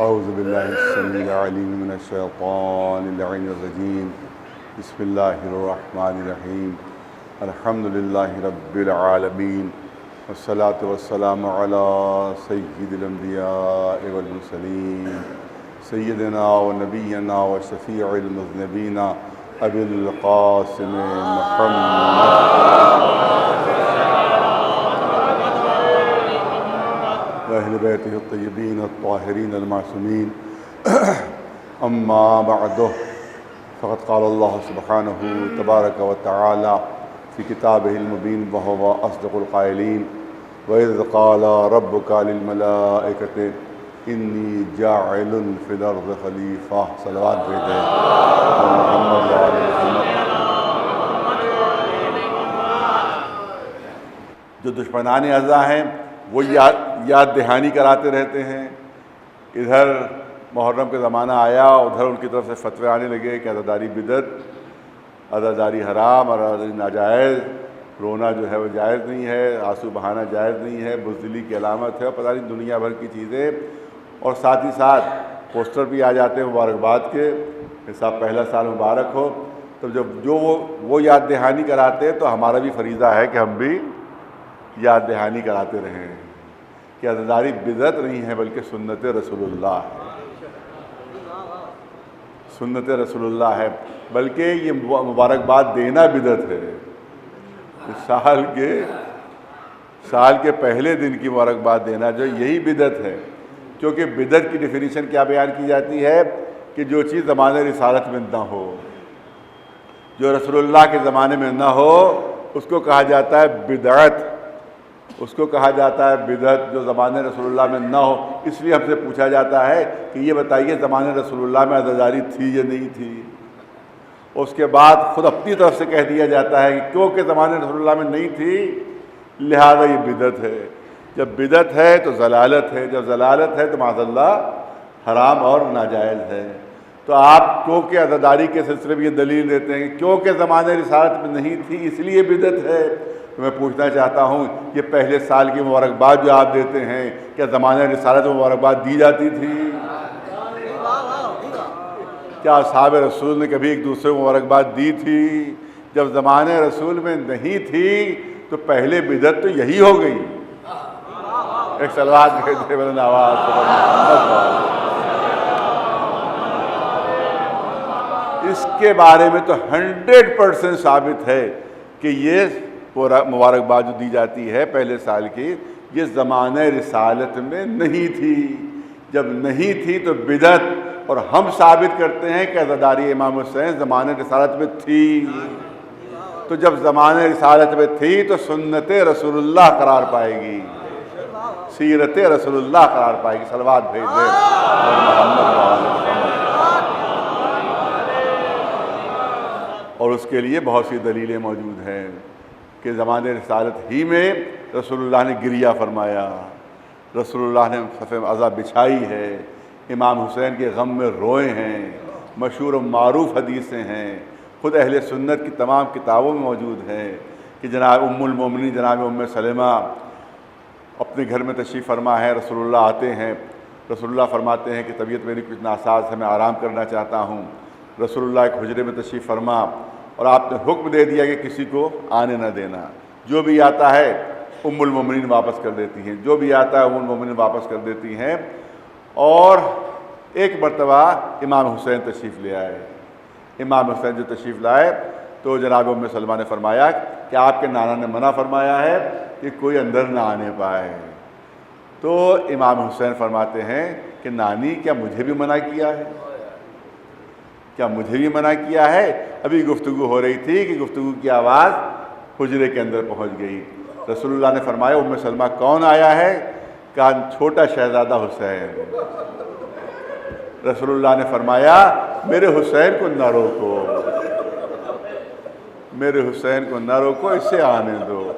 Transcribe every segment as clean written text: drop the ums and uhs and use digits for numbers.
اعوذ باللہ السمیع العلیم من الشیطان اللعین الرجیم بسم اللہ الرحمن الرحیم الحمد للہ رب العالمین والصلاة والسلام علی سید الانبیاء والمرسلین سیدنا و نبینا و شفیع المذنبین ابی القاسم محمد وأهل بيته الطيبين الطاهرين المعصومين أما بعد فقد قال الله سبحانه تبارك وتعالى في كتابه المبين وهو أصدق القائلين وإذ قال ربك للملائكة إني جاعل في الأرض خليفة صلوات بيته محمد وعلى محمد. جو دشمنان اعضاء ہیں وہ یاد دہانی کراتے رہتے ہیں. ادھر محرم کا زمانہ آیا، ادھر ان کی طرف سے فتوے آنے لگے کہ عزاداری بدعت، عزاداری حرام اور عزاداری ناجائز، رونا جو ہے وہ جائز نہیں ہے، آنسو بہانا جائز نہیں ہے، بزدلی کی علامت ہے، اور پتہ نہیں دنیا بھر کی چیزیں. اور ساتھ ہی ساتھ پوسٹر بھی آ جاتے ہیں مبارکباد کے کہ صاحب پہلا سال مبارک ہو. تو جب جو وہ یاد دہانی کراتے ہیں تو ہمارا بھی فریضہ ہے کہ ہم بھی یاد دہانی کراتے رہیں کہ عزاداری بدعت نہیں ہے بلکہ سنت رسول اللہ ہے. سنت رسول اللہ ہے، بلکہ یہ مبارکباد دینا بدعت ہے. سال کے پہلے دن کی مبارکباد دینا جو یہی بدعت ہے. کیونکہ بدعت کی ڈیفینیشن کیا بیان کی جاتی ہے کہ جو چیز زمانے رسالت میں نہ ہو، جو رسول اللہ کے زمانے میں نہ ہو اس کو کہا جاتا ہے بدعت. اس کو کہا جاتا ہے بدعت جو زمانے رسول اللہ میں نہ ہو. اس لیے ہم سے پوچھا جاتا ہے کہ یہ بتائیے زمانے رسول اللہ میں عزاداری تھی یا نہیں تھی. اس کے بعد خود اپنی طرف سے کہہ دیا جاتا ہے کہ کیونکہ زمانے رسول اللہ میں نہیں تھی لہذا یہ بدعت ہے. جب بدعت ہے تو ضلالت ہے، جب ضلالت ہے تو معاذ اللہ حرام اور ناجائز ہے. تو آپ کیونکہ عزاداری کے سلسلے میں یہ دلیل دیتے ہیں کہ کیونکہ زمانے رسالت میں نہیں تھی اس لیے بدعت ہے. تو میں پوچھنا چاہتا ہوں یہ پہلے سال کی مبارکباد جو آپ دیتے ہیں کیا زمانہ رسالت میں مبارکباد دی جاتی تھی؟ کیا اصحاب رسول نے کبھی ایک دوسرے کو مبارکباد دی تھی؟ جب زمانہ رسول میں نہیں تھی تو پہلے بدعت تو یہی ہو گئی. ایک صلوات بھیجتے بلند آواز اس کے بارے میں تو 100% ثابت ہے کہ یہ مبارکباد جو دی جاتی ہے پہلے سال کی یہ زمانہ رسالت میں نہیں تھی. جب نہیں تھی تو بدعت، اور ہم ثابت کرتے ہیں کہ عزاداری امام حسین زمانہ رسالت میں تھی. تو جب زمانہ رسالت میں تھی تو سنت رسول اللہ قرار پائے گی، سیرت رسول اللہ قرار پائے گی. صلوات بھیج دیں اور اس کے لیے بہت سی دلیلیں موجود ہیں کہ زمانے رسالت ہی میں رسول اللہ نے گریہ فرمایا، رسول اللہ نے صف عزا بچھائی ہے، امام حسین کے غم میں روئے ہیں. مشہور و معروف حدیثیں ہیں، خود اہل سنت کی تمام کتابوں میں موجود ہیں کہ جناب ام المومنین جناب ام سلمہ اپنے گھر میں تشریف فرما ہے. رسول اللہ آتے ہیں، رسول اللہ فرماتے ہیں کہ طبیعت میری کچھ ناساز ہے، میں آرام کرنا چاہتا ہوں. رسول اللہ ایک حجرے میں تشریف فرما اور آپ نے حکم دے دیا کہ کسی کو آنے نہ دینا. جو بھی آتا ہے ام المومنین واپس کر دیتی ہیں، جو بھی آتا ہے ام المومنین واپس کر دیتی ہیں. اور ایک مرتبہ امام حسین تشریف لے آئے. امام حسین جو تشریف لائے تو جناب ام سلمہ نے فرمایا کہ آپ کے نانا نے منع فرمایا ہے کہ کوئی اندر نہ آنے پائے. تو امام حسین فرماتے ہیں کہ نانی کیا مجھے بھی منع کیا ہے؟ کیا مجھے بھی منع کیا ہے؟ ابھی گفتگو ہو رہی تھی کہ گفتگو کی آواز حجرے کے اندر پہنچ گئی. رسول اللہ نے فرمایا ام سلمہ کون آیا ہے؟ کہا چھوٹا شہزادہ حسین. رسول اللہ نے فرمایا میرے حسین کو نہ روکو، میرے حسین کو نہ روکو، اسے آنے دو.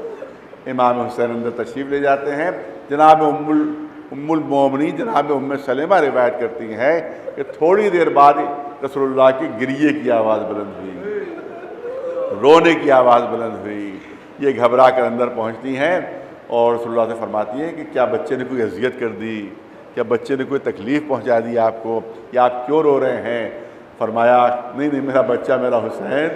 امام حسین اندر تشریف لے جاتے ہیں. جناب ام المومنین جناب ام سلمہ روایت کرتی ہیں کہ تھوڑی دیر بعد رسول اللہ کی گریے کی آواز بلند ہوئی، رونے کی آواز بلند ہوئی. یہ گھبرا کر اندر پہنچتی ہیں اور رسول اللہ سے فرماتی ہیں کہ کیا بچے نے کوئی اذیت کر دی، کیا بچے نے کوئی تکلیف پہنچا دی آپ کو، یا آپ کیوں رو رہے ہیں؟ فرمایا نہیں میرا بچہ میرا حسین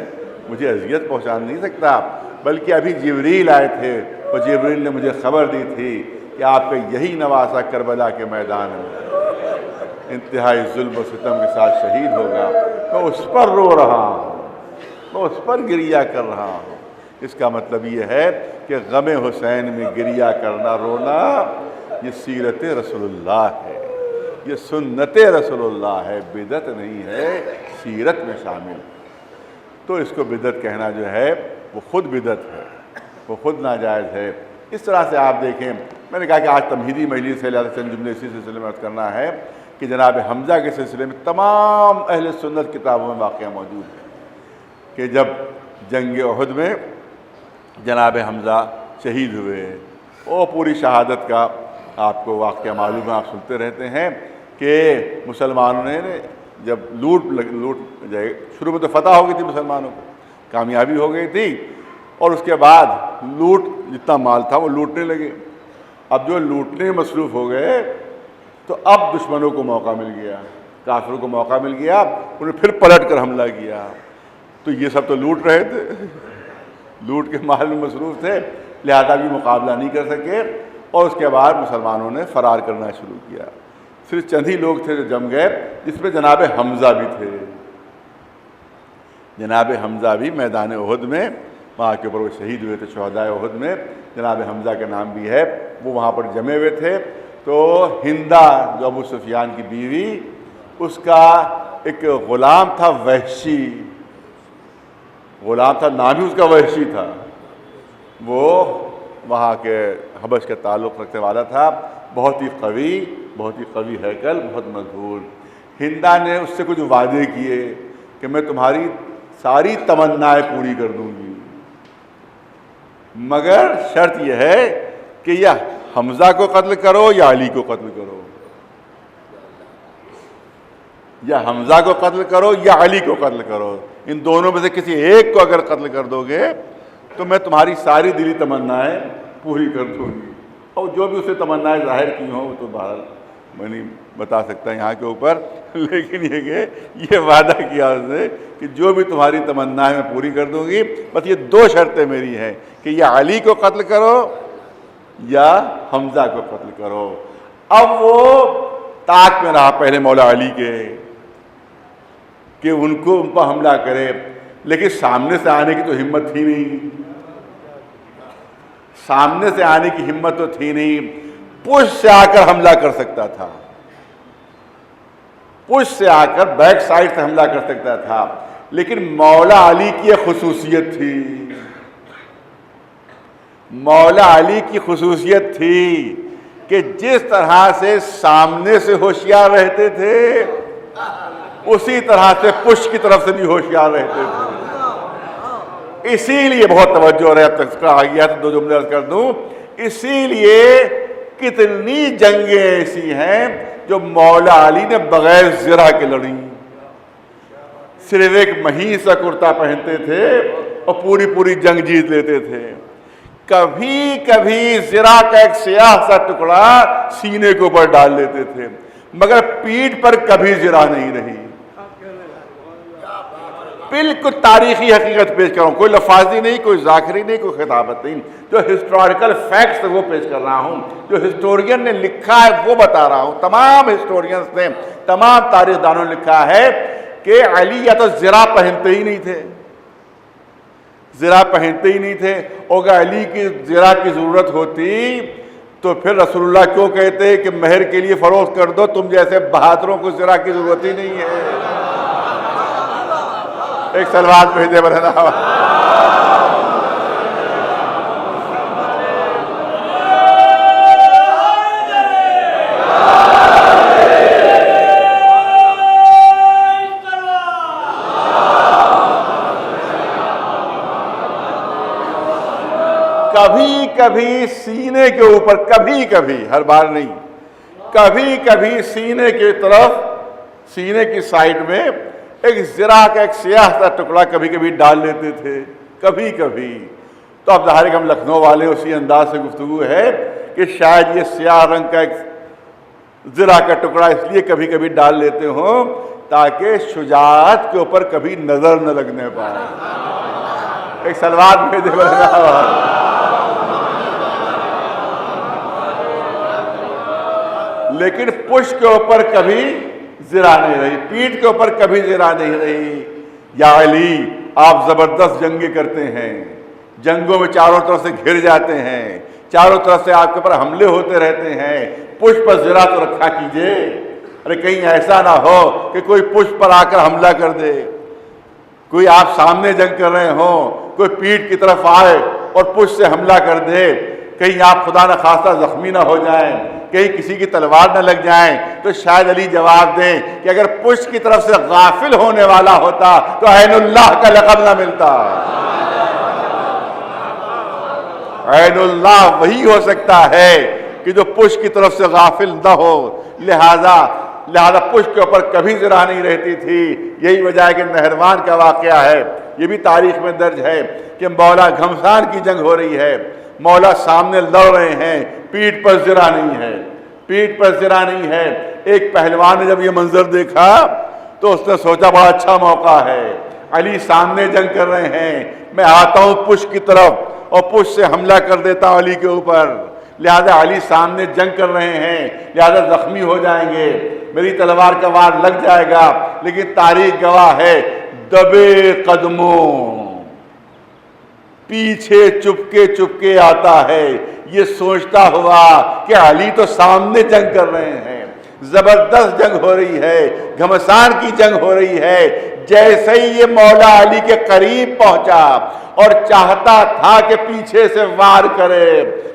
مجھے اذیت پہنچا نہیں سکتا، بلکہ ابھی جبریل آئے تھے اور جبریل نے مجھے خبر دی تھی کہ آپ کا یہی نواسہ کربلا کے میدان میں انتہائی ظلم و ستم کے ساتھ شہید ہوگا، میں اس پر رو رہا ہوں، میں اس پر گریہ کر رہا ہوں۔ اس کا مطلب یہ ہے کہ غم حسین میں گریہ کرنا، رونا، یہ سیرت رسول اللہ ہے، یہ سنت رسول اللہ ہے، بدعت نہیں ہے، سیرت میں شامل۔ تو اس کو بدعت کہنا جو ہے وہ خود بدعت ہے، وہ خود ناجائز ہے۔ اس طرح سے آپ دیکھیں، میں نے کہا کہ آج تمہیدی مجلس ہے، لہٰذا چند جملے اسی سلسلے میں عرض کرنا ہے کہ جناب حمزہ کے سلسلے میں تمام اہل سنت کتابوں میں واقعہ موجود ہے کہ جب جنگ احد میں جناب حمزہ شہید ہوئے، وہ پوری شہادت کا آپ کو واقعہ معلوم ہے، آپ سنتے رہتے ہیں کہ مسلمانوں نے جب لوٹ جائے، شروع میں تو فتح ہو گئی تھی، مسلمانوں کو کامیابی ہو گئی تھی، اور اس کے بعد لوٹ جتنا مال تھا وہ لوٹنے لگے۔ اب جو لوٹنے میں مصروف ہو گئے تو اب دشمنوں کو موقع مل گیا، کافروں کو موقع مل گیا، انہیں پھر پلٹ کر حملہ کیا۔ تو یہ سب تو لوٹ رہے تھے، لوٹ کے مال میں مصروف تھے، لہذا بھی مقابلہ نہیں کر سکے، اور اس کے بعد مسلمانوں نے فرار کرنا شروع کیا۔ صرف چند ہی لوگ تھے جو جم گئے، جس میں جناب حمزہ بھی تھے۔ جناب حمزہ بھی میدان احد میں وہاں کے اوپر وہ شہید ہوئے تھے، شہدائے احد میں جناب حمزہ کا نام بھی ہے، وہ وہاں پر جمے ہوئے تھے۔ تو ہندہ جو ابو سفیان کی بیوی، اس کا ایک غلام تھا وحشی، غلام تھا، نام ہی اس کا وحشی تھا، وہ وہاں کے حبش کا تعلق رکھنے والا تھا، بہت ہی قوی ہیکل، بہت مقبول۔ ہندہ نے اس سے کچھ وعدے کیے کہ میں تمہاری ساری تمنائیں پوری کر دوں گی، مگر شرط یہ ہے کہ یا حمزہ کو قتل کرو یا علی کو قتل کرو، یا حمزہ کو قتل کرو یا علی کو قتل کرو، ان دونوں میں سے کسی ایک کو اگر قتل کر دو گے تو میں تمہاری ساری دلی تمنائیں پوری کر دوں گی۔ اور جو بھی اسے تمنائیں ظاہر کی ہوں وہ تو بہرحال میں نہیں بتا سکتا یہاں کے اوپر، لیکن یہ کہ یہ وعدہ کیا اس نے کہ جو بھی تمہاری تمنائیں میں پوری کر دوں گی، بس یہ دو شرطیں میری ہیں کہ یا علی کو قتل کرو یا حمزہ کو قتل کرو۔ اب وہ طاق میں رہا پہلے مولا علی کے کہ ان پر حملہ کرے، لیکن سامنے سے آنے کی تو ہمت تھی نہیں، سامنے سے آنے کی ہمت تو تھی نہیں، پش سے آ کر حملہ کر سکتا تھا، پش سے آ کر بیک سائڈ سے حملہ کر سکتا تھا، لیکن مولا علی کی ایک خصوصیت تھی، مولا علی کی خصوصیت تھی کہ جس طرح سے سامنے سے ہوشیار رہتے تھے اسی طرح سے پش کی طرف سے بھی ہوشیار رہتے تھے۔ اسی لیے بہت توجہ رہے، اب تک آ گیا تو دو جملے عرض کر دوں، اسی لیے کتنی جنگیں ایسی ہیں جو مولا علی نے بغیر زرہ کے لڑی، صرف ایک مہین سا کرتا پہنتے تھے اور پوری جنگ جیت لیتے تھے۔ کبھی کبھی زرہ کا ایک سیاہ سا ٹکڑا سینے کے اوپر ڈال لیتے تھے، مگر پیٹھ پر کبھی زرہ نہیں رہی۔ بالکل تاریخی حقیقت پیش کر رہا ہوں، کوئی لفاظی نہیں، کوئی ذاکری نہیں، کوئی خطابت نہیں، جو ہسٹوریکل فیکٹس وہ پیش کر رہا ہوں، جو ہسٹورین نے لکھا ہے وہ بتا رہا ہوں۔ تمام ہسٹورینز نے، تمام تاریخ دانوں نے لکھا ہے کہ علی یا تو زرہ پہنتے ہی نہیں تھے، زرہ پہنتے ہی نہیں تھے، اور اگر علی کی زرہ کی ضرورت ہوتی تو پھر رسول اللہ کیوں کہتے کہ مہر کے لیے فروخت کر دو، تم جیسے بہادروں کو زرہ کی ضرورت ہی نہیں ہے۔ ایک سلوات بھیجے برہنا۔ کبھی کبھی سینے کے اوپر، کبھی کبھی، ہر بار نہیں، کبھی کبھی سینے کی طرف، سینے کی سائڈ میں ایک زرہ کا ایک سیاہ سا ٹکڑا کبھی کبھی ڈال لیتے تھے، کبھی کبھی۔ تو اب ظاہر کہ ہم لکھنؤ والے اسی انداز سے گفتگو ہے کہ شاید یہ سیاہ رنگ کا ایک زرہ کا ٹکڑا اس لیے کبھی کبھی ڈال لیتے ہوں تاکہ شجاعت کے اوپر کبھی نظر نہ لگنے پائے. ایک سلوات میں دے لیکن پشت کے اوپر کبھی زرہ نہیں رہی، پیٹھ کے اوپر کبھی زرہ نہیں رہی. یا علی آپ زبردست جنگیں کرتے ہیں، جنگوں میں چاروں طرف سے گھر جاتے ہیں، چاروں طرف سے آپ کے اوپر حملے ہوتے رہتے ہیں، پشت پر زرہ تو رکھا کیجئے. ارے کہیں ایسا نہ ہو کہ کوئی پشت پر آ کر حملہ کر دے، کوئی آپ سامنے جنگ کر رہے ہوں، کوئی پیٹھ کی طرف آئے اور پشت سے حملہ کر دے، کہیں آپ خدا نہ خواستہ زخمی نہ ہو جائیں، کہیں کسی کی تلوار نہ لگ جائیں. تو شاید علی جواب دیں کہ اگر پشت کی طرف سے غافل ہونے والا ہوتا تو عین اللہ کا لقب نہ ملتا. عین اللہ وہی ہو سکتا ہے کہ جو پشت کی طرف سے غافل نہ ہو. لہذا پشت کے اوپر کبھی زرہ نہیں رہتی تھی. یہی وجہ ہے کہ نہروان کا واقعہ ہے، یہ بھی تاریخ میں درج ہے کہ مولا گھمسان کی جنگ ہو رہی ہے، مولا سامنے لڑ رہے ہیں، پیٹھ پر زرہ نہیں ہے، پیٹھ پر زرہ نہیں ہے. ایک پہلوان نے جب یہ منظر دیکھا تو اس نے سوچا بڑا اچھا موقع ہے، علی سامنے جنگ کر رہے ہیں، میں آتا ہوں پشت کی طرف اور پشت سے حملہ کر دیتا ہوں علی کے اوپر. لہذا علی سامنے جنگ کر رہے ہیں، لہذا زخمی ہو جائیں گے، میری تلوار کا وار لگ جائے گا. لیکن تاریخ گواہ ہے دبے قدموں پیچھے چپکے آتا ہے، یہ سوچتا ہوا کہ علی تو سامنے جنگ کر رہے ہیں، زبردست جنگ ہو رہی ہے، گھمسان کی جنگ ہو رہی ہے. جیسے ہی یہ مولا علی کے قریب پہنچا اور چاہتا تھا کہ پیچھے سے وار کرے،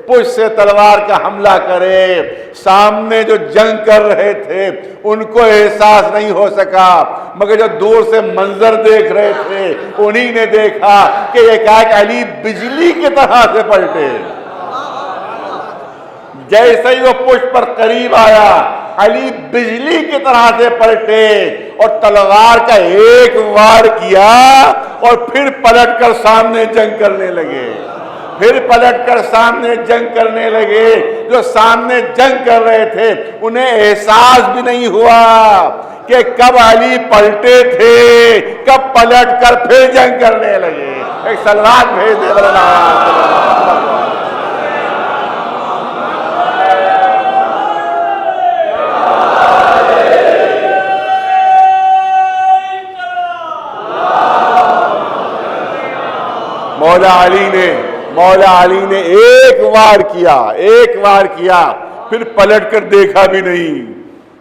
پشت سے تلوار کا حملہ کرے، سامنے جو جنگ کر رہے تھے ان کو احساس نہیں ہو سکا، مگر جو دور سے منظر دیکھ رہے تھے انہی نے دیکھا کہ یہ علی بجلی کی طرح سے پلٹے. جیسے ہی وہ پشت پر قریب آیا علی بجلی کی طرح سے پلٹے اور تلوار کا ایک وار کیا اور پھر پلٹ کر سامنے جنگ کرنے لگے، پھر پلٹ کر سامنے جنگ کرنے لگے. جو سامنے جنگ کر رہے تھے انہیں احساس بھی نہیں ہوا کہ کب علی پلٹے تھے، کب پلٹ کر پھر جنگ کرنے لگے. ایک سلوات بھیج دے. مولا علی نے ایک وار کیا پھر پلٹ کر دیکھا بھی نہیں.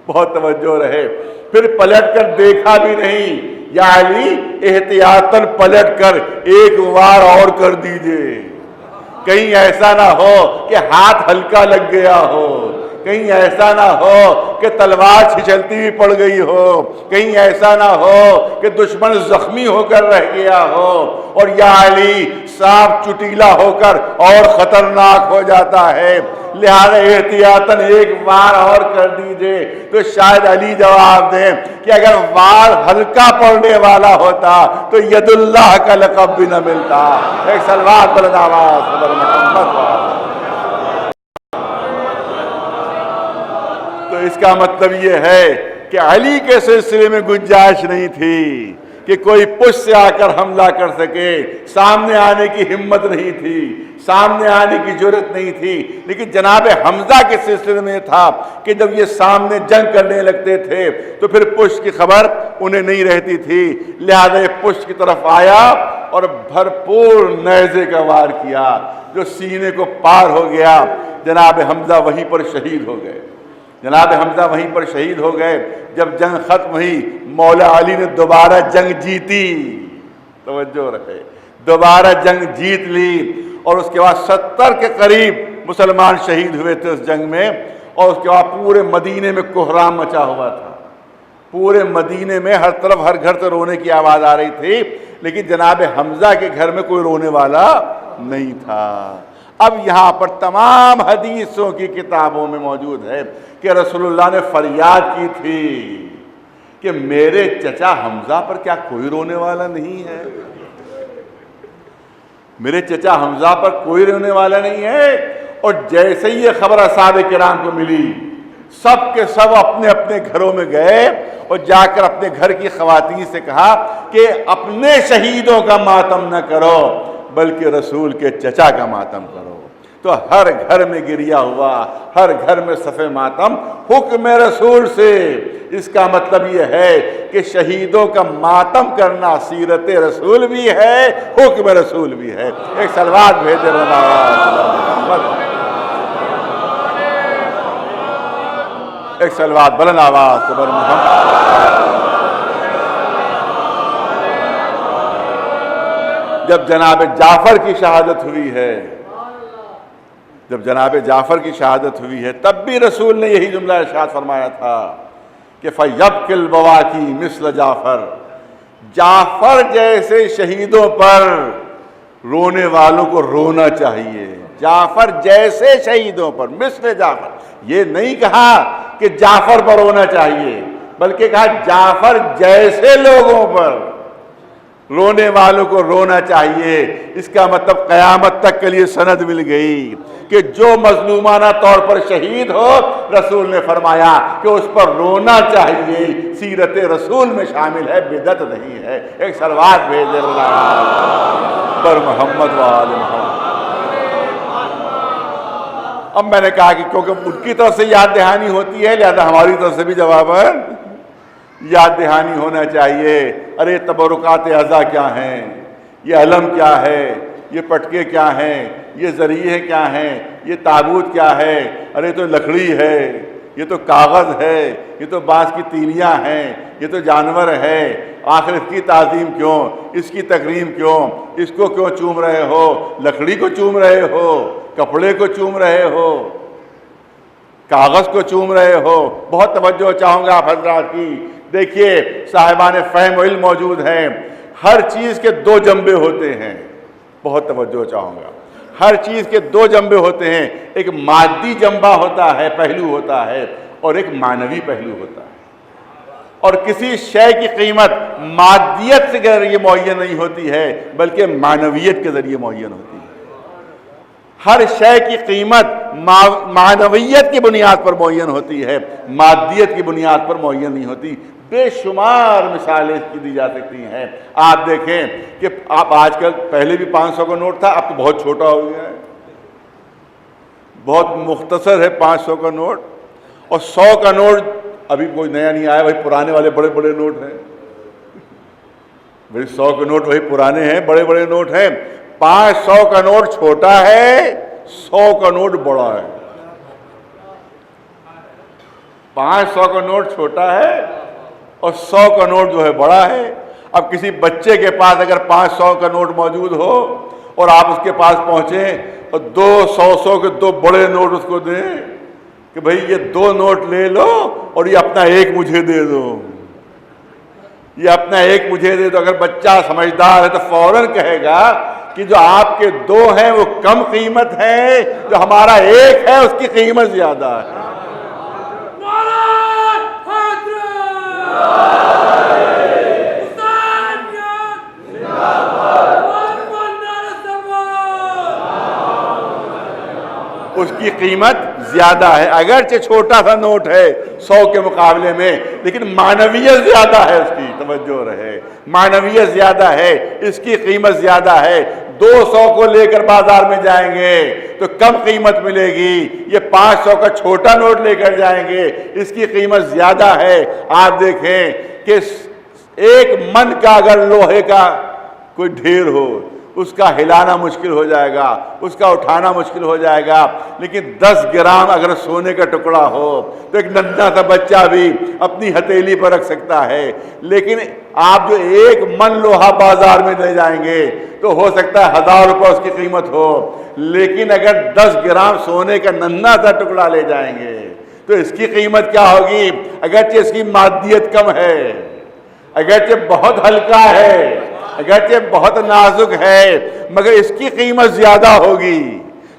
بہت توجہ رہے، پھر پلٹ کر دیکھا بھی نہیں. یا علی احتیاطاً پلٹ کر ایک وار اور کر دیجئے، کہیں ایسا نہ ہو کہ ہاتھ ہلکا لگ گیا ہو، کہیں ایسا نہ ہو کہ تلوار چھچلتی ہوئی پڑ گئی ہو، کہیں ایسا نہ ہو کہ دشمن زخمی ہو کر رہ گیا ہو اور یا علی سانپ چٹیلا ہو کر اور خطرناک ہو جاتا ہے. لہذا احتیاطاً ایک وار اور کر دیجئے. تو شاید علی جواب دیں کہ اگر وار ہلکا پڑنے والا ہوتا تو ید اللہ کا لقب بھی نہ ملتا. ایک سلوات بلند آواز حضرت محمد. تو اس کا مطلب یہ ہے کہ علی کے سلسلے میں گنجائش نہیں تھی کہ کوئی پشت سے آ کر حملہ کر سکے، سامنے آنے کی ہمت نہیں تھی، سامنے آنے کی جرت نہیں تھی. لیکن جناب حمزہ کے سلسلے میں تھا کہ جب یہ سامنے جنگ کرنے لگتے تھے تو پھر پشت کی خبر انہیں نہیں رہتی تھی. لہذا یہ پشت کی طرف آیا اور بھرپور نیزے کا وار کیا جو سینے کو پار ہو گیا. جناب حمزہ وہیں پر شہید ہو گئے. جب جنگ ختم ہوئی مولا علی نے دوبارہ جنگ جیتی. توجہ رہے، دوبارہ جنگ جیت لی اور اس کے بعد 70 کے قریب مسلمان شہید ہوئے تھے اس جنگ میں. اور اس کے بعد پورے مدینے میں کوہرام مچا ہوا تھا. پورے مدینے میں ہر طرف ہر گھر سے رونے کی آواز آ رہی تھی، لیکن جناب حمزہ کے گھر میں کوئی رونے والا نہیں تھا. اب یہاں پر تمام حدیثوں کی کتابوں میں موجود ہے کہ رسول اللہ نے فریاد کی تھی کہ میرے چچا حمزہ پر کیا کوئی رونے والا نہیں ہے، میرے چچا حمزہ پر کوئی رونے والا نہیں ہے. اور جیسے ہی یہ خبر اصحاب کرام کو ملی سب کے سب اپنے اپنے گھروں میں گئے اور جا کر اپنے گھر کی خواتین سے کہا کہ اپنے شہیدوں کا ماتم نہ کرو بلکہ رسول کے چچا کا ماتم کرو۔ تو ہر گھر میں گریہ ہوا، ہر گھر میں صف ماتم، حکم رسول سے۔ اس کا مطلب یہ ہے کہ شہیدوں کا ماتم کرنا سیرت رسول بھی ہے، حکم رسول بھی ہے۔ ایک صلوات بھیجے ایک صلوات بلند آواز سے بر محمد۔ جب جناب جعفر کی شہادت ہوئی ہے، جب جناب جعفر کی شہادت ہوئی ہے، تب بھی رسول نے یہی جملہ ارشاد فرمایا تھا کہ فَيَبْكِ الْبَوَاكِي مِثْلَ جعفر، جعفر جیسے شہیدوں پر رونے والوں کو رونا چاہیے۔ جعفر جیسے شہیدوں پر، مثل جعفر، یہ نہیں کہا کہ جعفر پر رونا چاہیے، بلکہ کہا جعفر جیسے لوگوں پر رونے والوں کو رونا چاہیے۔ اس کا مطلب قیامت تک کے لیے سند مل گئی کہ جو مظلومانہ طور پر شہید ہو، رسول نے فرمایا کہ اس پر رونا چاہیے، سیرت رسول میں شامل ہے، بدعت نہیں ہے۔ ایک صلوات بھیج اللہ پر محمد و آل محمد۔ اب میں نے کہا کہ کیونکہ ان کی طرف سے یاد دہانی ہوتی ہے، لہذا ہماری طرف سے بھی جواباً یاد دہانی ہونا چاہیے۔ ارے تبرکات اعضاء کیا ہیں، یہ علم کیا ہے، یہ پٹکے کیا ہیں، یہ ذریعے کیا ہیں، یہ تابوت کیا ہے، ارے تو لکڑی ہے، یہ تو کاغذ ہے، یہ تو بانس کی تیلیاں ہیں، یہ تو جانور ہے، آخر اس کی تعظیم کیوں، اس کی تکریم کیوں، اس کو کیوں چوم رہے ہو، لکڑی کو چوم رہے ہو، کپڑے کو چوم رہے ہو، کاغذ کو چوم رہے ہو۔ بہت توجہ چاہوں گا آپ حضرات کی۔ دیکھیے صاحبان فہم و علم موجود ہیں، ہر چیز کے دو جنبے ہوتے ہیں، بہت توجہ چاہوں گا۔ ہر چیز کے دو جنبے ہوتے ہیں، ایک مادی جنبہ ہوتا ہے، پہلو ہوتا ہے، اور ایک معنوی پہلو ہوتا ہے۔ اور کسی شے کی قیمت مادیت کے ذریعے معین نہیں ہوتی ہے بلکہ معنویت کے ذریعے معین ہوتی ہے۔ ہر شے کی قیمت معنویت کی بنیاد پر معین ہوتی ہے، مادیت کی بنیاد پر معین نہیں ہوتی۔ بے شمار مثالیں اس کی دی جا سکتی ہیں۔ آپ دیکھیں کہ آپ آج کل، پہلے بھی 500 کا نوٹ تھا، اب تو بہت چھوٹا ہو گیا ہے، بہت مختصر ہے 500 کا نوٹ، اور 100 کا نوٹ ابھی کوئی نیا نہیں آیا، وہی پرانے والے بڑے بڑے نوٹ ہیں۔ بھئی 100 کے نوٹ وہی پرانے ہیں، بڑے بڑے نوٹ ہیں۔ 500 کا نوٹ چھوٹا ہے، 100 کا نوٹ بڑا ہے۔ 500 کا نوٹ چھوٹا ہے اور 100 کا نوٹ جو ہے بڑا ہے۔ اب کسی بچے کے پاس اگر 500 کا نوٹ موجود ہو اور آپ اس کے پاس پہنچیں اور 200 کے دو بڑے نوٹ اس کو دیں کہ بھئی یہ 2 نوٹ لے لو اور یہ اپنا ایک مجھے دے دو، یہ اپنا ایک مجھے دے دو، اگر بچہ سمجھدار ہے تو فوراً کہے گا کہ جو آپ کے 2 ہیں وہ کم قیمت ہیں، جو ہمارا ایک ہے اس کی قیمت زیادہ ہے۔ اس کی قیمت زیادہ ہے، اگرچہ چھوٹا سا نوٹ ہے 100 کے مقابلے میں، لیکن معنویت زیادہ ہے اس کی، توجہ رہے، معنویت زیادہ ہے، اس کی قیمت زیادہ ہے۔ 200 کو لے کر بازار میں جائیں گے تو کم قیمت ملے گی، یہ 500 کا چھوٹا نوٹ لے کر جائیں گے، اس کی قیمت زیادہ ہے۔ آپ دیکھیں کہ 1 من کا اگر لوہے کا کوئی ڈھیر ہو، اس کا ہلانا مشکل ہو جائے گا، اس کا اٹھانا مشکل ہو جائے گا، لیکن 10 گرام اگر سونے کا ٹکڑا ہو تو ایک ننھا سا بچہ بھی اپنی ہتھیلی پر رکھ سکتا ہے۔ لیکن آپ جو 1 من لوہا بازار میں لے جائیں گے تو ہو سکتا ہے 1000 روپے اس کی قیمت ہو، لیکن اگر 10 گرام سونے کا ننھا سا ٹکڑا لے جائیں گے تو اس کی قیمت کیا ہوگی؟ اگرچہ اس کی مادیت کم ہے، اگرچہ بہت ہلکا ہے، اگرچہ بہت نازک ہے، مگر اس کی قیمت زیادہ ہوگی۔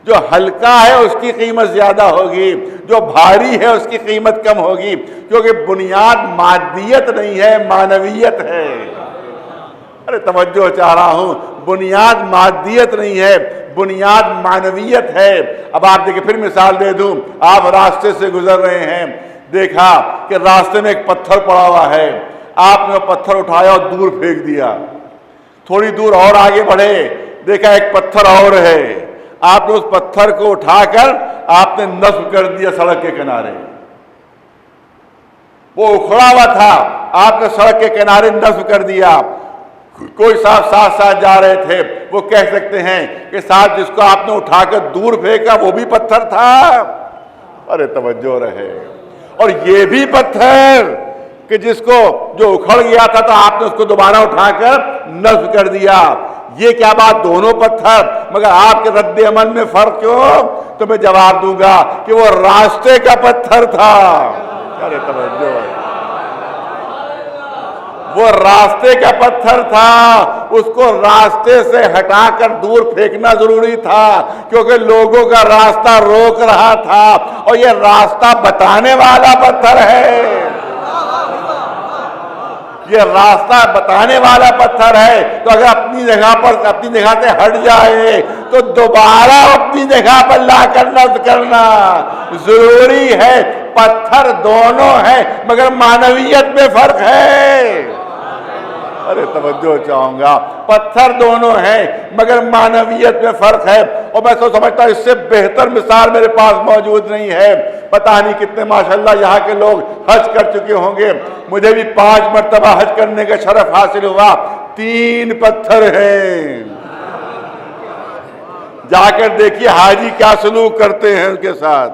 جو ہلکا ہے اس کی قیمت زیادہ ہوگی، جو بھاری ہے اس کی قیمت کم ہوگی، کیونکہ بنیاد مادیت نہیں ہے، معنویت ہے۔ ارے توجہ چاہ رہا ہوں، بنیاد مادیت نہیں ہے، بنیاد معنویت ہے۔ اب آپ دیکھیں، پھر مثال دے دوں، آپ راستے سے گزر رہے ہیں، دیکھا کہ راستے میں ایک پتھر پڑا ہوا ہے، آپ نے وہ پتھر اٹھایا اور دور پھینک دیا، تھوڑی دور اور آگے بڑھے، دیکھا ایک پتھر اور ہے، آپ نے اس پتھر کو اٹھا کر آپ نے نصب کر دیا سڑک کے کنارے، وہ اکھڑا ہوا تھا، آپ نے سڑک کے کنارے نصب کر دیا۔ کوئی صاحب ساتھ ساتھ جا رہے تھے، وہ کہہ سکتے ہیں کہ صاحب جس کو آپ نے اٹھا کر دور پھینکا وہ بھی پتھر تھا۔ ارے توجہ رہے، اور یہ بھی پتھر کہ جس کو جو اکھڑ گیا تھا تو آپ نے اس کو دوبارہ اٹھا کر نصب کر دیا۔ یہ کیا بات، دونوں پتھر، مگر آپ کے رد عمل میں فرق کیوں؟ تو میں جواب دوں گا کہ وہ راستے کا پتھر تھا۔ ارے توجہ، وہ راستے کا پتھر تھا، اس کو راستے سے ہٹا کر دور پھینکنا ضروری تھا، کیونکہ لوگوں کا راستہ روک رہا تھا، اور یہ راستہ بتانے والا پتھر ہے، یہ راستہ بتانے والا پتھر ہے۔ تو اگر اپنی جگہ سے ہٹ جائے تو دوبارہ اپنی جگہ پر لا کر نصب کرنا ضروری ہے۔ پتھر دونوں ہیں مگر معنویت میں فرق ہے۔ ارے توجہ چاہوں گا، پتھر دونوں ہیں مگر معنویت میں فرق ہے۔ اور میں تو سمجھتا ہوں اس سے بہتر مثال میرے پاس موجود نہیں ہے۔ پتہ نہیں کتنے ماشاءاللہ یہاں کے لوگ حج کر چکے ہوں گے، مجھے بھی 5 مرتبہ حج کرنے کا شرف حاصل ہوا۔ 3 پتھر ہیں، جا کر دیکھیے حاجی کیا سلوک کرتے ہیں ان کے ساتھ،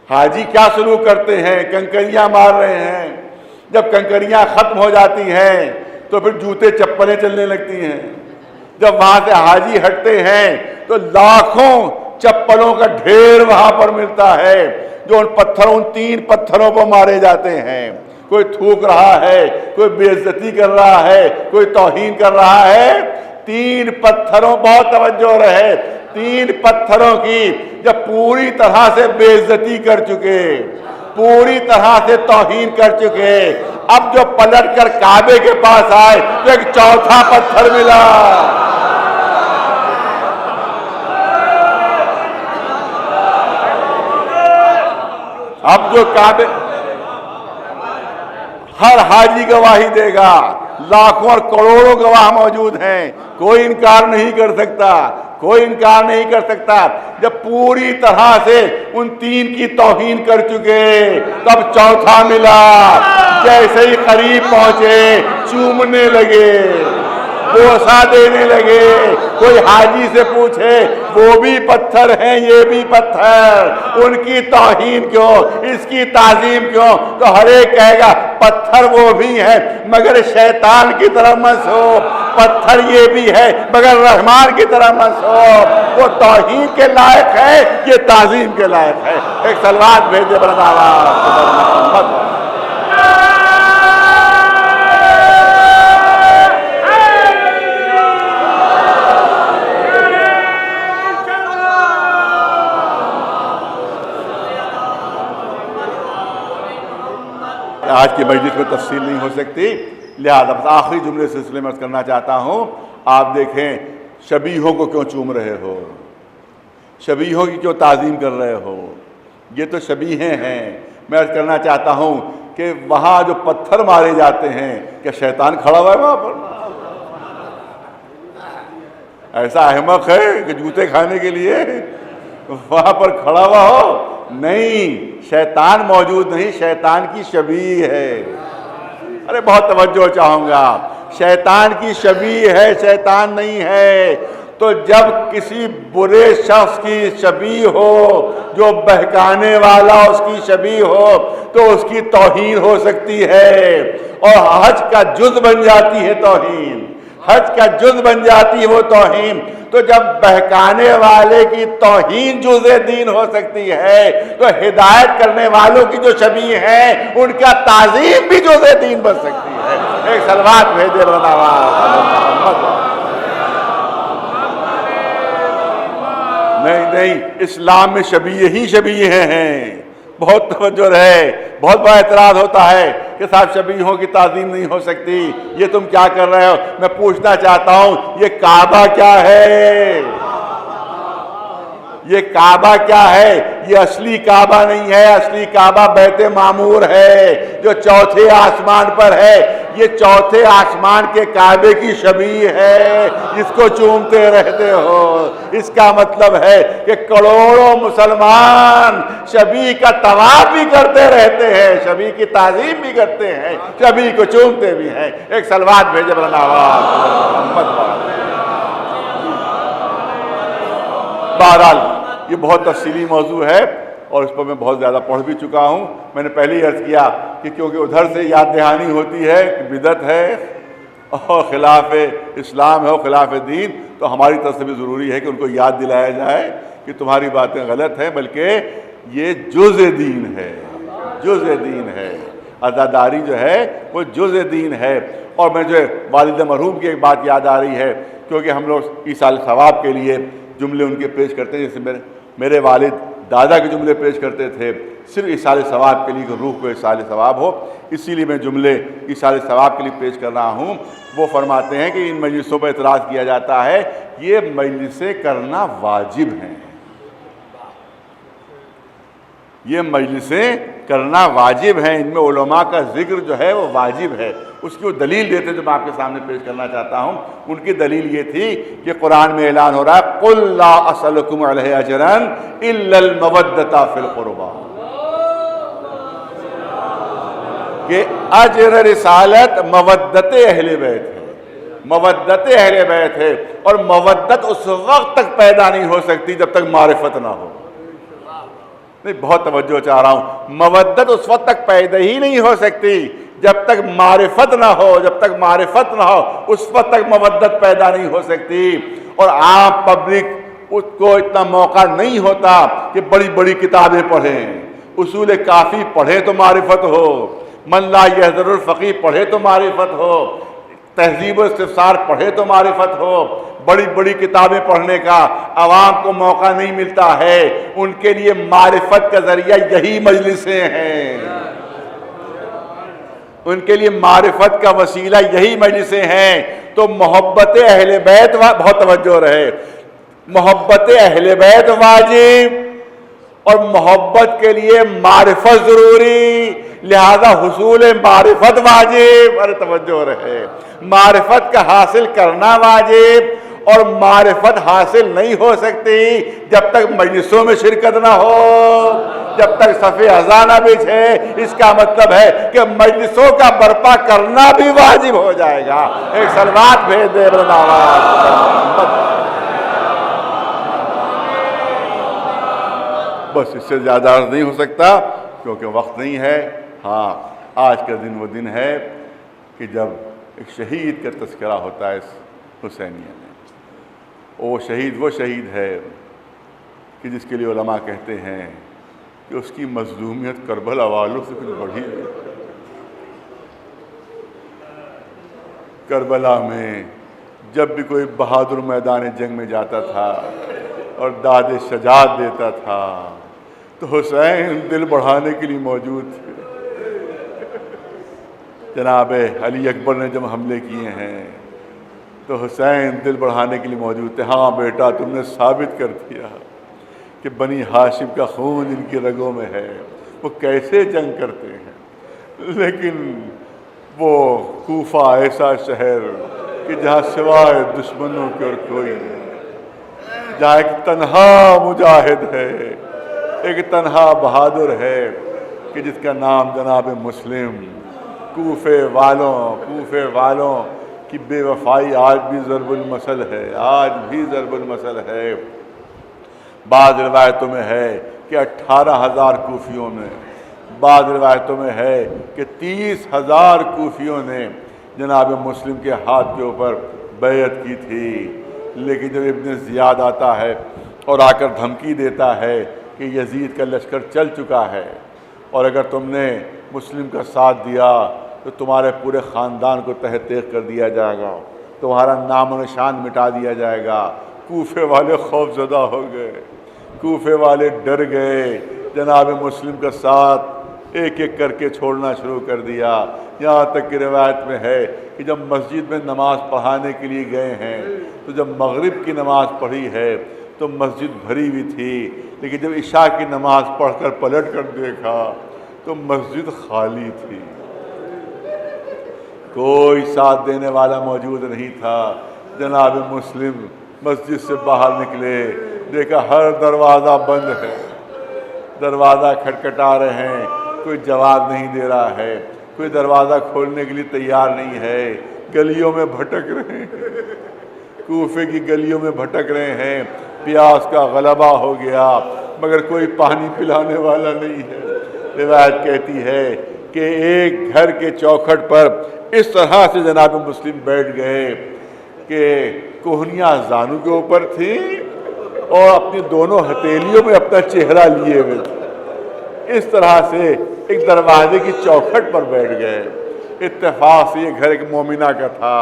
حاجی کیا سلوک کرتے ہیں، کنکریاں مار رہے ہیں۔ جب کنکریاں ختم ہو جاتی ہیں تو پھر جوتے چپلیں چلنے لگتی ہیں۔ جب وہاں سے حاجی ہٹتے ہیں تو لاکھوں چپلوں کا ڈھیر وہاں پر ملتا ہے، جو ان 3 پتھروں پر مارے جاتے ہیں۔ کوئی تھوک رہا ہے، کوئی بے عزتی کر رہا ہے، کوئی توہین کر رہا ہے۔ 3 پتھروں، بہت توجہ رہے، 3 پتھروں کی جب پوری طرح سے بے عزتی کر چکے، پوری طرح سے توہین کر چکے، اب جو پلٹ کر کعبے کے پاس آئے تو ایک چوتھا پتھر ملا۔ اب جو کعبے، ہر حاجی گواہی دے گا، لاکھوں اور کروڑوں گواہ موجود ہیں، کوئی انکار نہیں کر سکتا، کوئی انکار نہیں کر سکتا۔ جب پوری طرح سے ان 3 کی توہین کر چکے تب چوتھا ملا، جیسے ہی قریب پہنچے چومنے لگے، بوسہ دینے لگے۔ کوئی حاجی سے پوچھے وہ بھی پتھر ہیں، یہ بھی پتھر، ان کی توہین کیوں، اس کی تعظیم کیوں؟ تو ہر ایک کہے گا پتھر وہ بھی ہے مگر شیطان کی طرح منسوب، پتھر یہ بھی ہے مگر رحمان کی طرح منسوب۔ وہ توہین کے لائق ہے، یہ تعظیم کے لائق ہے۔ ایک سلوات بھیجے محمد۔ آج کی مجلس میں تفصیل نہیں ہو سکتی، لہذا بس آخری جملے سلسلے میں کرنا چاہتا ہوں۔ آپ دیکھیں شبیہوں کو کیوں چوم رہے ہو، شبیہوں کی کیوں تعظیم کر رہے ہو، یہ تو شبیہیں ہیں۔ میں عرض کرنا چاہتا ہوں کہ وہاں جو پتھر مارے جاتے ہیں، کیا شیطان کھڑا ہوا ہے وہاں پر؟ ایسا احمق ہے کہ جوتے کھانے کے لیے وہاں پر کھڑا ہوا ہو؟ نہیں، شیطان موجود نہیں، شیطان کی شبیہ ہے۔ ارے بہت توجہ چاہوں گا، شیطان کی شبیہ ہے، شیطان نہیں ہے۔ تو جب کسی برے شخص کی شبیہ ہو، جو بہکانے والا اس کی شبیہ ہو، تو اس کی توہین ہو سکتی ہے، اور حج کا جز بن جاتی ہے توہین، حج کا جز بن جاتی ہے وہ توہین۔ تو جب بہکانے والے کی توہین جزء دین ہو سکتی ہے، تو ہدایت کرنے والوں کی جو شبیہ ہیں ان کا تعظیم بھی جزء دین بن سکتی ہے۔ ایک سلوات بھیجے نہیں، اسلام میں شبیہ ہی شبیہ ہیں۔ بہت توجہ رہے، بہت بڑا اعتراض ہوتا ہے کہ صاحب شبیہوں کی تعظیم نہیں ہو سکتی، یہ تم کیا کر رہے ہو؟ میں پوچھنا چاہتا ہوں یہ کعبہ کیا ہے؟ یہ کعبہ کیا ہے؟ یہ اصلی کعبہ نہیں ہے، اصلی کعبہ بیت معمور ہے جو چوتھے آسمان پر ہے۔ یہ چوتھے آسمان کے کعبے کی شبیہ ہے جس کو چومتے رہتے ہو۔ اس کا مطلب ہے کہ کروڑوں مسلمان شبیہ کا طواف بھی کرتے رہتے ہیں، شبیہ کی تعظیم بھی کرتے ہیں، شبیہ کو چومتے بھی ہیں۔ ایک صلوات بھیجے مولانا محمد۔ بہرحال یہ بہت تفصیلی موضوع ہے اور اس پر میں بہت زیادہ پڑھ بھی چکا ہوں۔ میں نے پہلے ہی عرض کیا کہ کیونکہ ادھر سے یاد دہانی ہوتی ہے کہ بدعت ہے اور خلاف اسلام ہے اور خلاف دین، تو ہماری طرف سے بھی ضروری ہے کہ ان کو یاد دلایا جائے کہ تمہاری باتیں غلط ہیں، بلکہ یہ جزء دین ہے، جزء دین ہے۔ عزاداری جو ہے وہ جزء دین ہے۔ اور میں جو والد مرحوم کی ایک بات یاد آ رہی ہے، کیونکہ ہم لوگ ایصال ثواب کے لیے جملے ان کے پیش کرتے ہیں، جیسے میرے والد دادا کے جملے پیش کرتے تھے صرف ایصال ثواب کے لیے کہ روح کو ایصال ثواب ہو، اسی لیے میں جملے ایصال ثواب کے لیے پیش کر رہا ہوں۔ وہ فرماتے ہیں کہ ان مجلسوں پر اعتراض کیا جاتا ہے یہ مجلسیں کرنا واجب ہیں، یہ مجلسیں کرنا واجب ہیں، ان میں علماء کا ذکر جو ہے وہ واجب ہے۔ اس کی وہ دلیل دیتے جو میں آپ کے سامنے پیش کرنا چاہتا ہوں۔ ان کی دلیل یہ تھی کہ قرآن میں اعلان ہو رہا ہے قُلْ لَا أَسْأَلُكُمْ عَلَيْهِ أَجْرًا إِلَّا الْمَوَدَّةَ فِي الْقُرْبَى، کہ اجر رسالت مودت اہل بیت ہے، مودت اہل بیت ہے، اور مودت اس وقت تک پیدا نہیں ہو سکتی جب تک معرفت نہ ہو۔ نہیں، بہت توجہ چاہ رہا ہوں، مودت اس وقت تک پیدا ہی نہیں ہو سکتی جب تک معرفت نہ ہو، جب تک معرفت نہ ہو اس وقت تک مودت پیدا نہیں ہو سکتی۔ اور عام پبلک اس کو اتنا موقع نہیں ہوتا کہ بڑی بڑی کتابیں پڑھیں، اصول کافی پڑھیں تو معرفت ہو، من لا یحضر الفقیہ پڑھے تو معرفت ہو، تہذیب و استفسار پڑھے تو معرفت ہو۔ بڑی بڑی کتابیں پڑھنے کا عوام کو موقع نہیں ملتا ہے، ان کے لیے معرفت کا ذریعہ یہی مجلسیں ہیں، ان کے لیے معرفت کا وسیلہ یہی مجلسیں ہیں۔ تو محبت اہل بیت، بہت توجہ رہے، محبت اہل بیت واجب اور محبت کے لیے معرفت ضروری، لہذا حصول معرفت واجب۔ ارے توجہ رہے، معرفت کا حاصل کرنا واجب، اور معرفت حاصل نہیں ہو سکتی جب تک مجلسوں میں شرکت نہ ہو، جب تک صف اذاں نہ بچھے۔ اس کا مطلب ہے کہ مجلسوں کا برپا کرنا بھی واجب ہو جائے گا۔ ایک صلوات بھیج دے بس، اس سے زیادہ عرض نہیں ہو سکتا کیونکہ وقت نہیں ہے۔ ہاں، آج کا دن وہ دن ہے کہ جب ایک شہید کا تذکرہ ہوتا ہے اس حسینیہ میں۔ وہ شہید ہے کہ جس کے لیے علماء کہتے ہیں کہ اس کی مظلومیت کربلا والوں سے کچھ بڑھی ہے۔ کربلا میں جب بھی کوئی بہادر میدان جنگ میں جاتا تھا اور داد شجاعت دیتا تھا تو حسین دل بڑھانے کے لیے موجود تھے۔ جناب علی اکبر نے جب حملے کیے ہیں تو حسین دل بڑھانے کے لیے موجود تھے۔ ہاں بیٹا، تم نے ثابت کر دیا کہ بنی ہاشم کا خون ان کی رگوں میں ہے، وہ کیسے جنگ کرتے ہیں۔ لیکن وہ کوفہ ایسا شہر کہ جہاں سوائے دشمنوں کے اور کوئی نہیں، جہاں ایک تنہا مجاہد ہے، ایک تنہا بہادر ہے کہ جس کا نام جناب مسلم۔ کوفے والوں کی بے وفائی آج بھی ضرب المثل ہے، آج بھی ضرب المثل ہے۔ بعض روایتوں میں ہے کہ 18,000 کوفیوں میں، بعض روایتوں میں ہے کہ 30,000 کوفیوں نے جناب مسلم کے ہاتھ کے اوپر بیعت کی تھی۔ لیکن جب ابن زیاد آتا ہے اور آ کر دھمکی دیتا ہے کہ یزید کا لشکر چل چکا ہے اور اگر تم نے مسلم کا ساتھ دیا تو تمہارے پورے خاندان کو تہہ تیغ کر دیا جائے گا، تمہارا نام و نشان مٹا دیا جائے گا۔ کوفے والے خوف زدہ ہو گئے، کوفے والے ڈر گئے۔ جناب مسلم کا ساتھ ایک ایک کر کے چھوڑنا شروع کر دیا، یہاں تک کہ روایت میں ہے کہ جب مسجد میں نماز پڑھانے کے لیے گئے ہیں تو جب مغرب کی نماز پڑھی ہے تو مسجد بھری ہوئی تھی، لیکن جب عشاء کی نماز پڑھ کر پلٹ کر دیکھا تو مسجد خالی تھی، کوئی ساتھ دینے والا موجود نہیں تھا۔ جناب مسلم مسجد سے باہر نکلے، دیکھا ہر دروازہ بند ہے، دروازہ کھٹکھٹا رہے ہیں، کوئی جواب نہیں دے رہا ہے، کوئی دروازہ کھولنے کے لیے تیار نہیں ہے، گلیوں میں بھٹک رہے ہیں، کوفے کی گلیوں میں بھٹک رہے ہیں، پیاس کا غلبہ ہو گیا مگر کوئی پانی پلانے والا نہیں ہے۔ روایت کہتی ہے کہ ایک گھر کے چوکھٹ پر اس طرح سے جناب مسلم بیٹھ گئے کہ کوہنیاں زانو کے اوپر تھیں اور اپنی دونوں ہتھیلیوں میں اپنا چہرہ لیے ہوئے تھے، اس طرح سے ایک دروازے کی چوکھٹ پر بیٹھ گئے۔ اتفاق سے یہ گھر ایک مومنہ کا تھا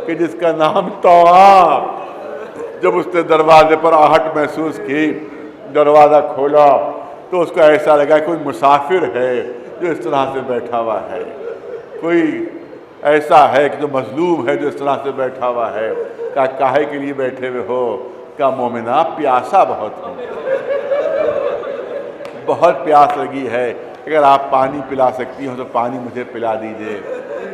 کہ جس کا نام طوعا، جب اس نے دروازے پر آہٹ محسوس کی، دروازہ کھولا تو اس کو ایسا لگا کوئی مسافر ہے جو اس طرح سے بیٹھا ہوا ہے، کوئی ایسا ہے کہ جو مظلوم ہے جو اس طرح سے بیٹھا ہوا ہے۔ کہا کاہے کے لیے بیٹھے ہوئے ہو؟ کہا مومنہ پیاسا بہت ہوں، بہت پیاس لگی ہے، اگر آپ پانی پلا سکتی ہوں تو پانی مجھے پلا دیجئے۔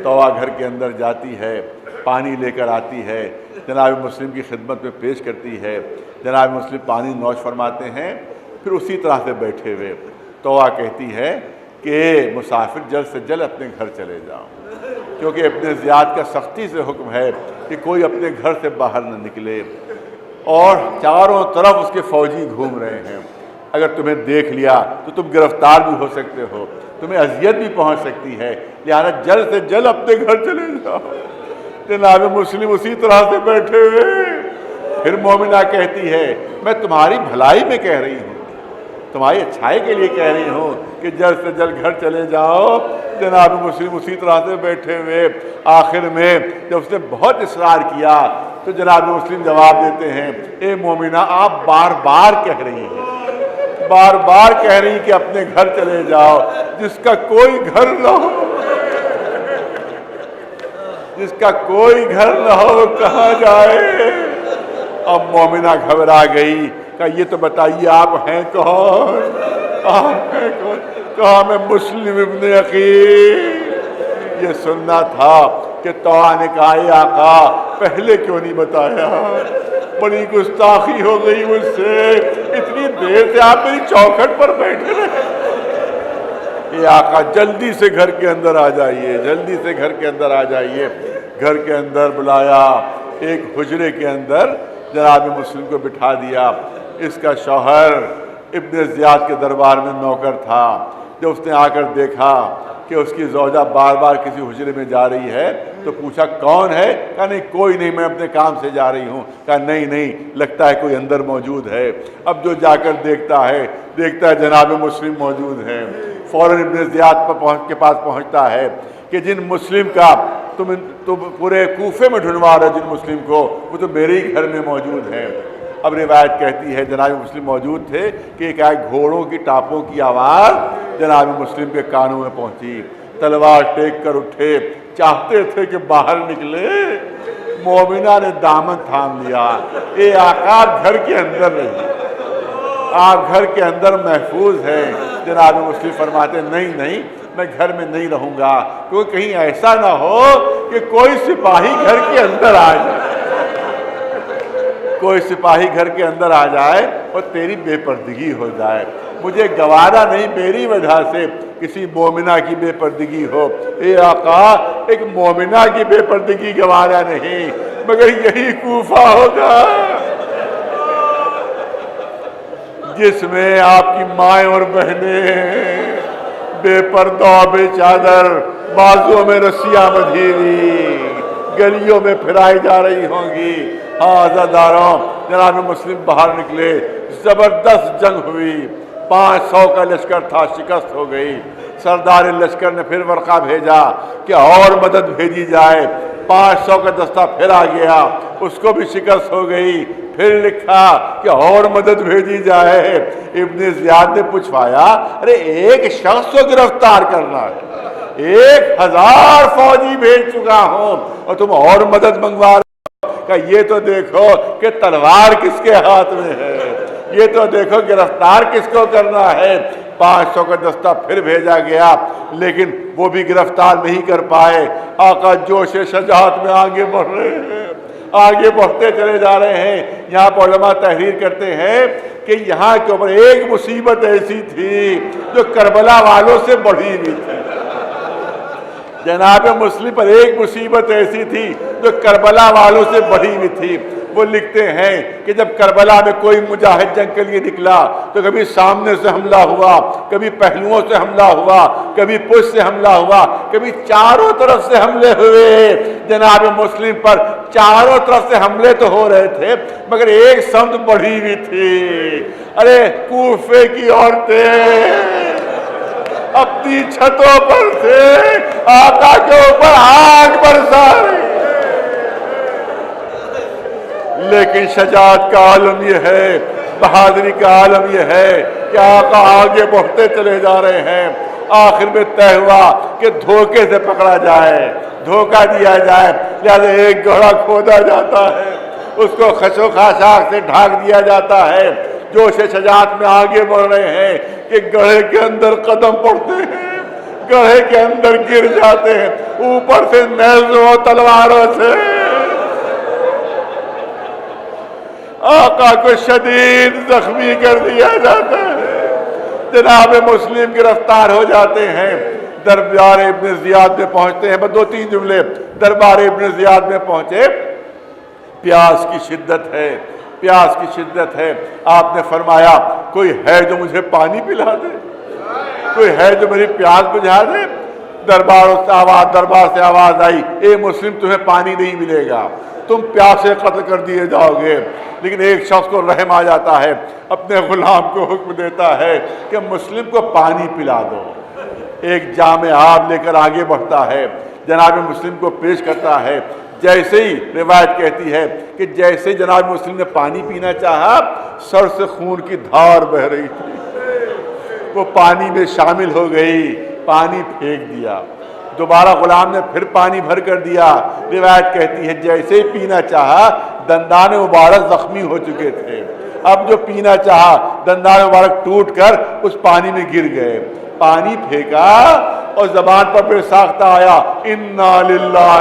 طوعا گھر کے اندر جاتی ہے، پانی لے کر آتی ہے، جناب مسلم کی خدمت میں پیش کرتی ہے، جناب مسلم پانی نوش فرماتے ہیں، پھر اسی طرح سے بیٹھے ہوئے طوعا کہتی ہے کہ مسافر جلد سے جلد اپنے گھر چلے جاؤ، کیونکہ ابن زیاد کا سختی سے حکم ہے کہ کوئی اپنے گھر سے باہر نہ نکلے، اور چاروں طرف اس کے فوجی گھوم رہے ہیں، اگر تمہیں دیکھ لیا تو تم گرفتار بھی ہو سکتے ہو، تمہیں اذیت بھی پہنچ سکتی ہے، لہذا جلد سے جلد اپنے گھر چلے جاؤ۔ جناب مسلم اسی طرح سے بیٹھے ہوئے، پھر مومنہ کہتی ہے میں تمہاری بھلائی میں کہہ رہی ہوں، تمہاری اچھائی کے لیے کہہ رہی ہوں کہ جلد سے جلد گھر چلے جاؤ۔ جناب مسلم اسی طرح سے بیٹھے ہوئے، آخر میں جب اس نے بہت اصرار کیا تو جناب مسلم جواب دیتے ہیں اے مومنہ آپ بار بار کہہ رہی ہیں، بار بار کہہ رہی کہ اپنے گھر چلے جاؤ، جس کا کوئی گھر نہ ہو، جس کا کوئی گھر نہ ہو کہاں جائے؟ اب مومنہ گھبرا گئی، کہا یہ تو بتائیے آپ ہیں کون؟ آپ ہیں کون؟ کہا میں مسلم ابن عقیل۔ یہ سننا تھا کہ طوعا نے کہا اے آقا پہلے کیوں نہیں بتایا، بڑی گستاخی ہو گئی مجھ سے، اتنی دیر سے آپ میری چوکھٹ پر بیٹھے رہے۔ اے آقا جلدی سے گھر کے اندر آ جائیے، جلدی سے گھر کے اندر آ جائیے۔ گھر کے اندر بلایا، ایک حجرے کے اندر جناب مسلم کو بٹھا دیا۔ اس کا شوہر ابن زیاد کے دربار میں نوکر تھا، جب اس نے آ کر دیکھا کہ اس کی زوجہ بار بار کسی حجرے میں جا رہی ہے تو پوچھا کون ہے؟ کہا نہیں کوئی نہیں، میں اپنے کام سے جا رہی ہوں۔ کہا نہیں نہیں، لگتا ہے کوئی اندر موجود ہے۔ اب جو جا کر دیکھتا ہے جناب مسلم موجود ہے، فوراً ابن زیاد کے پاس پہنچتا ہے کہ جن مسلم کا تم پورے کوفے میں ڈھونڈوا رہے جن مسلم کو، وہ تو میرے ہی گھر میں موجود ہیں۔ اب روایت کہتی ہے جناب مسلم موجود تھے کہ ایک گھوڑوں کی ٹاپوں کی آواز جناب مسلم کے کانوں میں پہنچی، تلوار ٹیک کر اٹھے، چاہتے تھے کہ باہر نکلے، مومنہ نے دامن تھام لیا، اے آقا آپ گھر کے اندر رہیے، آپ گھر کے اندر محفوظ ہیں۔ جناب مسلم فرماتے نہیں نہیں، میں گھر میں نہیں رہوں گا، کیونکہ کہیں ایسا نہ ہو کہ کوئی سپاہی گھر کے اندر آ جائے، کوئی سپاہی گھر کے اندر آ جائے اور تیری بے پردگی ہو جائے، مجھے گوارا نہیں میری وجہ سے کسی مومنہ کی بے پردگی ہو۔ اے آقا ایک مومنہ کی بے پردگی گوارا نہیں، مگر یہی کوفہ ہوگا جس میں آپ کی مائیں اور بہنیں بے پردہ بے چادر، بازوں میں رسیاں بندھی ہوئی گلیوں میں پھرائی جا رہی ہوں گی۔ ہاں عزاداروں، جناب مسلم باہر نکلے، زبردست جنگ ہوئی، 500 کا لشکر تھا، شکست ہو گئی۔ سردار لشکر نے پھر ورقہ بھیجا کہ اور مدد بھیجی جائے، 500 کا دستہ پھر آ گیا، اس کو بھی شکست ہو گئی۔ پھر لکھا کہ اور مدد بھیجی جائے۔ ابن زیاد نے پوچھوایا ارے ایک شخص کو گرفتار کرنا ہے، 1000 فوجی بھیج چکا ہوں اور تم اور مدد منگوا رہے ہو؟ کہ یہ تو دیکھو کہ تلوار کس کے ہاتھ میں ہے، یہ تو دیکھو گرفتار کس کو کرنا ہے۔ 500 کا دستہ پھر بھیجا گیا لیکن وہ بھی گرفتار نہیں کر پائے۔ آقا جوش شجاعت میں آگے بڑھ رہے ہیں، آگے بڑھتے چلے جا رہے ہیں۔ یہاں پر علماء تحریر کرتے ہیں کہ یہاں کے اوپر ایک مصیبت ایسی تھی جو کربلا والوں سے بڑھی ہوئی تھی۔ جناب مسلم پر ایک مصیبت ایسی تھی جو کربلا والوں سے بڑھی ہوئی تھی۔ وہ لکھتے ہیں کہ جب کربلا میں کوئی مجاہد جنگ کے لیے نکلا تو کبھی سامنے سے حملہ ہوا، کبھی پہلوؤں سے حملہ ہوا، کبھی پشت سے حملہ ہوا، کبھی چاروں طرف سے حملے ہوئے۔ جناب مسلم پر چاروں طرف سے حملے تو ہو رہے تھے مگر ایک سمت بڑھی ہوئی تھی۔ ارے کوفے کی عورتیں اپنی چھتوں پر سے آقا کے اوپر آگ برسا رہی، لیکن شجاعت کا عالم یہ ہے، بہادری کا عالم یہ ہے کہ آقا آگے بڑھتے چلے جا رہے ہیں۔ آخر میں طے ہوا کہ دھوکے سے پکڑا جائے، دھوکہ دیا جائے، لہذا ایک گڑھا کھودا جاتا ہے، اس کو خشو خاشاک سے ڈھانک دیا جاتا ہے۔ جوش شجاعت میں آگے بڑھ رہے ہیں کہ گڑھے کے اندر قدم پڑتے ہیں، گڑھے کے اندر گر جاتے ہیں، اوپر سے نیزوں تلواروں سے آقا کو شدید زخمی کر دیا جاتا ہے۔ جناب مسلم گرفتار ہو جاتے ہیں، دربار ابن زیاد میں پہنچتے ہیں۔ بس 2-3 جملے، دربار ابن زیاد میں پہنچے، پیاس کی شدت ہے، پیاس کی شدت ہے۔ آپ نے فرمایا کوئی ہے جو مجھے پانی پلا دے، کوئی ہے جو میری پیاس بجھا دے؟ دربار سے آواز آئی اے مسلم تمہیں پانی نہیں ملے گا، تم پیاسے قتل کر دیے جاؤ گے۔ لیکن ایک شخص کو رحم آ جاتا ہے، اپنے غلام کو حکم دیتا ہے کہ مسلم کو پانی پلا دو۔ ایک جام آب لے کر آگے بڑھتا ہے، جناب مسلم کو پیش کرتا ہے۔ جیسے ہی روایت کہتی ہے کہ جیسے جناب مسلم نے پانی پینا چاہا سر سے خون کی دھار بہ رہی تھی، وہ پانی میں شامل ہو گئی، پانی پھینک دیا۔ دوبارہ غلام نے پھر پانی بھر کر دیا۔ روایت کہتی ہے جیسے ہی پینا چاہا دندان مبارک زخمی ہو چکے تھے، اب جو پینا چاہا دندان مبارک ٹوٹ کر اس پانی میں گر گئے۔ پانی پھینکا اور زبان پر بے ساختہ آیا انا للہ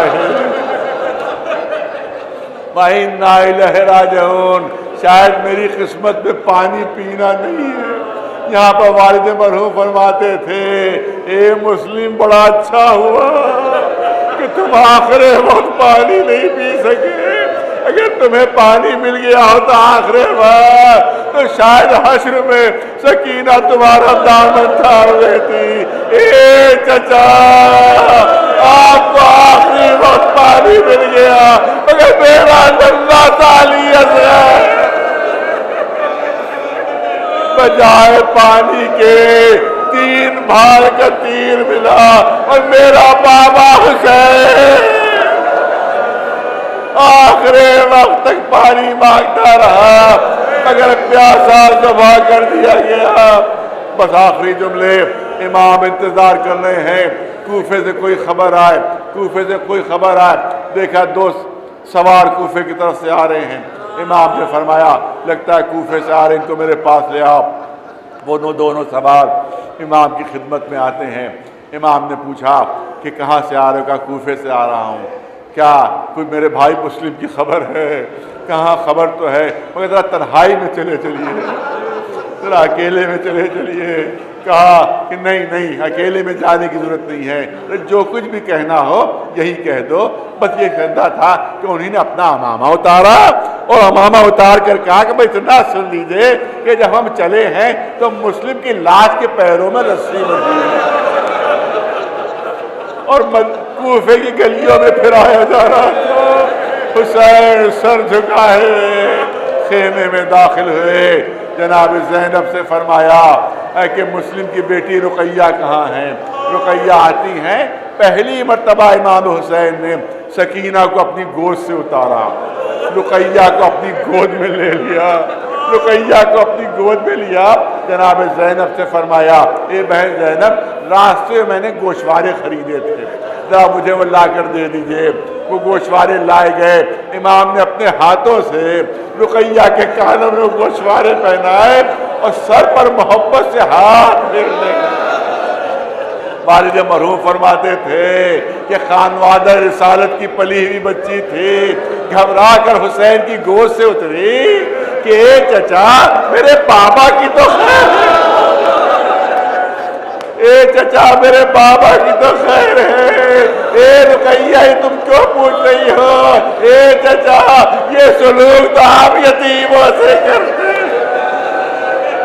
وَإِنَّا إِلَيْهِ رَاجِعُونَ۔ شاید میری قسمت میں پانی پینا نہیں ہے۔ یہاں پر والد مرحوم فرماتے تھے اے مسلم بڑا اچھا ہوا کہ تم آخر وقت پانی نہیں پی سکے، اگر تمہیں پانی مل گیا ہوتا آخر وقت تو شاید حشر میں سکینہ تمہارا دامن تھام لیتی۔ اے چچا آپ کو آخری وقت پانی مل گیا مگر میرا اللہ تعالی ہے، بجائے پانی کے 3 بھال کا تیر ملا اور میرا بابا حسین آخری وقت تک پانی مانگتا رہا مگر پیاسا ذبح کر دیا گیا۔ بس آخری جملے، امام انتظار کر رہے ہیں کوفے سے کوئی خبر آئے، کوفے سے کوئی خبر آئے۔ دیکھا 2 سوار کوفے کی طرف سے آ رہے ہیں۔ امام نے فرمایا لگتا ہے کوفے سے آ رہے ہیں، ان کو میرے پاس لے آؤ۔ وہ دونوں سوار امام کی خدمت میں آتے ہیں۔ امام نے پوچھا کہ کہاں سے آ رہے ہو؟ کہا کوفے سے آ رہا ہوں۔ کیا کوئی میرے بھائی مسلم کی خبر ہے؟ کہاں خبر تو ہے مگر ذرا تنہائی میں چلے چلیے، ذرا اکیلے میں چلے چلیے۔ کہا کہ نہیں اکیلے میں جانے کی ضرورت نہیں ہے، جو کچھ بھی کہنا ہو یہی کہہ دو۔ بس یہ کہنا تھا کہ انہوں نے اپنا امامہ اتارا اور امامہ اتار کر کہا کہ بھائی اتنا سن لیجئے کہ جب ہم چلے ہیں تو مسلم کی لاش کے پیروں میں رسی بندھی ہے اور کوفے کی گلیوں میں پھرایا جا رہا تھا۔ حسین سر جھکائے خیمے میں داخل ہوئے، جناب زینب سے فرمایا اے کہ مسلم کی بیٹی رقیہ کہاں ہیں؟ رقیہ آتی ہیں۔ پہلی مرتبہ امام حسین نے سکینہ کو اپنی گود سے اتارا، رقیہ کو اپنی گود میں لے لیا، رقیہ کو اپنی گود میں لیا، جناب زینب سے فرمایا اے بہن زینب راستے میں میں نے گوشوارے خریدے تھے، ذرا مجھے وہ لا کر دے دیجئے۔ وہ گوشوارے لائے گئے، امام نے اپنے ہاتھوں سے رقیہ کے کانوں میں گوشوارے پہنائے اور سر پر محبت سے ہاتھ پھیرنے لگے۔ والد مرحوم فرماتے تھے کہ خانوادہ رسالت کی پلی ہوئی بچی تھی، گھبرا کر حسین کی گود سے اتری کہ اے چچا میرے بابا کی تو خیر ہے، اے چچا میرے بابا کی تو خیر ہے، اے رقیہ تم کیوں پوچھ رہی ہو، اے چچا یہ سلوک تو آپ یتیموں سے کرتے،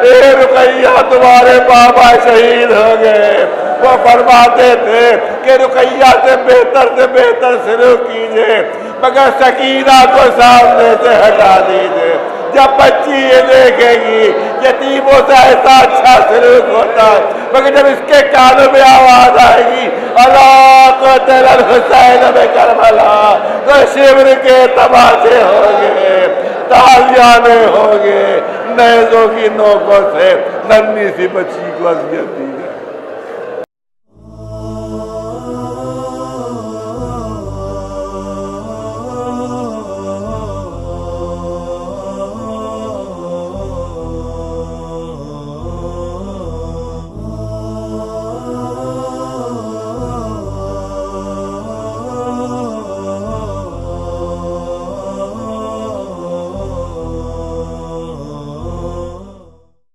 اے رقیہ تمہارے بابا شہید ہو گئے۔ وہ فرماتے تھے کہ رقیہ سے بہتر سلوک کیجئے مگر سکینہ کو سامنے سے ہٹا دیجئے، جب بچی یہ دیکھے گی یتیموں سے ایسا اچھا سلوک ہوتا ہے، مگر جب اس کے کانوں میں آواز آئے گی اللہ قتل الحسین بکربلا تو شبر کے تماشے ہوگے، تالیانے ہوگے، نیزوں کی نوکوں سے ننھی سی بچی کو اذیت دی گئی۔